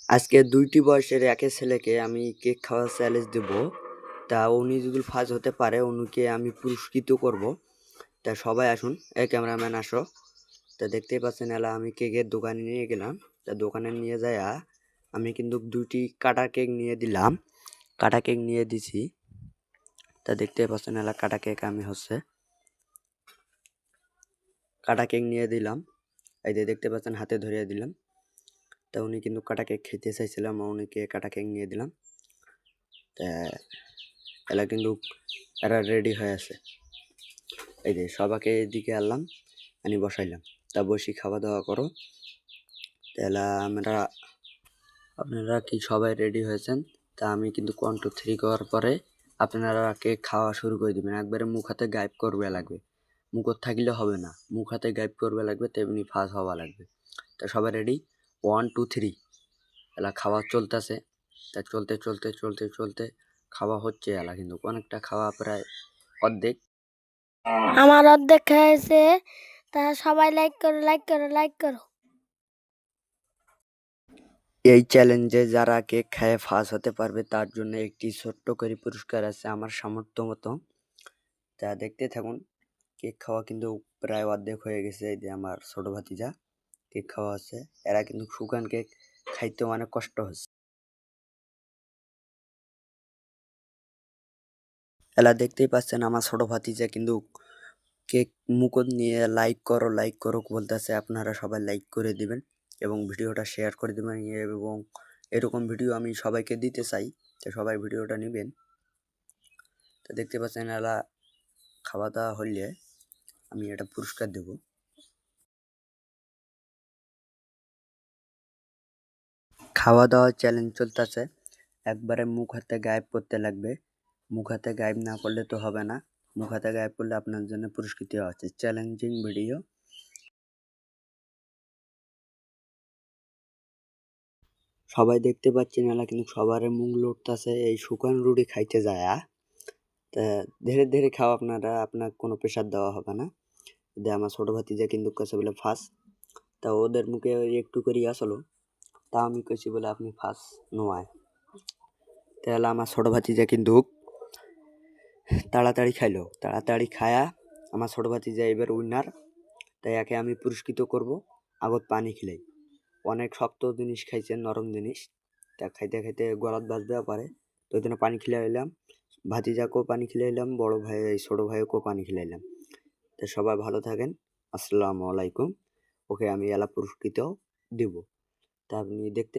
আজকে ২টি বয়সের একে ছেলেকে আমি কেক খাওয়া চ্যালেঞ্জ দেব। তা উনি যদি ফার্স্ট হতে পারে উনিকে আমি পুরস্কৃত করব। তা সবাই আসুন, ক্যামেরাম্যান আসো। তা দেখতেই পাচ্ছেন এলা আমি কেকের দোকানে নিয়ে গেলাম। তা দোকানে নিয়ে যাইয়া আমি কিন্তু 2টি কাটা কেক নিয়ে দিলাম, কাটা কেক নিয়ে দিছি। তা দেখতেই পাচ্ছেন এলা কাটা কেক আমি কাটা কেক নিয়ে দিলাম। এই যে দেখতে পাচ্ছেন হাতে ধরিয়ে দিলাম। তা উনি কিন্তু কাটা কেক খেতে চাইছিলাম, উনিকে কাটা কেক নিয়ে দিলাম। তা এলা কিন্তু এরা রেডি হয়ে আছে। এই যে সবাইকে এদিকে আনলাম, আনি বসাইলাম। তা বসি খাওয়া দাওয়া করো। তাহলে আপনারা কি সবাই রেডি হয়েছেন? তা আমি কিন্তু 1 2 3 করার পরে আপনারা কেক খাওয়া শুরু করে দিবেন। একবারে মুখ হাতে গায়েব করবে লাগবে, মুখত থাকলে হবে না, মুখ হাতে গায়েব করবে লাগবে, তেমনি ফাঁস হওয়া লাগবে। তা সবাই রেডি? 1 2 3। এলা খাওয়া চলতেছে। তা চলতে চলতে চলতে চলতে খাওয়া হচ্ছে। এলা কিন্তু অনেকটা খাওয়া, প্রায় অর্ধেক। আমার অর্ধেক হয়েছে, তা সবাই লাইক করো, লাইক করো, লাইক করো। এই চ্যালেঞ্জে যারা কেক খেয়ে ফার্স্ট হতে পারবে তার জন্য একটি ছোট্ট করে পুরস্কার আছে আমার সামর্থ্য মতো। তা দেখতে থাকুন। কেক খাওয়া কিন্তু প্রায় অর্ধেক হয়ে গেছে। এই যে আমার ছোট ভাতিজা কেক খাওয়া আছে। এরা কিন্তু শুকান কেক খাইতে অনেক কষ্ট হচ্ছে। এলা দেখতেই পাচ্ছেন আমার ছোট ভাতিজা কিন্তু কেক মুখত নিয়ে লাইক করো বলতেছে। আপনারা সবাই লাইক করে দিবেন এবং ভিডিওটা শেয়ার করে দিবেন, এবং এরকম ভিডিও আমি সবাইকে দিতে চাই। তো সবাই ভিডিওটা নেবেন। তো দেখতে পাচ্ছেন এলা খাওয়া দাওয়া হলে আমি এটা পুরস্কার দেব। খাওয়া দাওয়ার চ্যালেঞ্জ চলতেছে। একবারে মুখ হাতে গায়েব করতে লাগবে, মুখ হাতে গায়েব না করলে তো হবে না। মুখ হাতে গায়েব করলে আপনার জন্য পুরস্কৃত আছে। Challenging video. সবাই দেখতে পাচ্ছেন এলা কিন্তু সবার মুখ লড়তেছে এই শুকান রুটি খাইতে যায়। তা ধীরে ধীরে খাও, আপনার কোনো প্রেশার দেওয়া হবে না। আমার ছোট ভাতিজা কিন্তু কাছে বলে ফার্স্ট। তা ওদের মুখে একটু করে আসলো, তা আমি কইছি বলে আপনি ফার্স্ট নয়। তাহলে আমার ছোট ভাতিজা কিন্তু তাড়াতাড়ি খাইলো, তাড়াতাড়ি খায়া আমার ছোট ভাতিজা এবার উইনার। তাই একে আমি পুরস্কৃত করব। আগত পানি খিলাই, অনেক শক্ত জিনিস খাইছেন, নরম জিনিস। তা খাইতে খাইতে গলাত বাজতেও পারে, তো ওই জন্য পানি খিলাইলাম। ভাতিজাকেও পানি খিলাইলাম, বড় ভাই ছোট ভাইকেও পানি খিলাইলাম। তো সবাই ভালো থাকেন। আসসালামু আলাইকুম। ওকে আমি এলা পুরস্কৃত দিব। তা আপনি দেখতে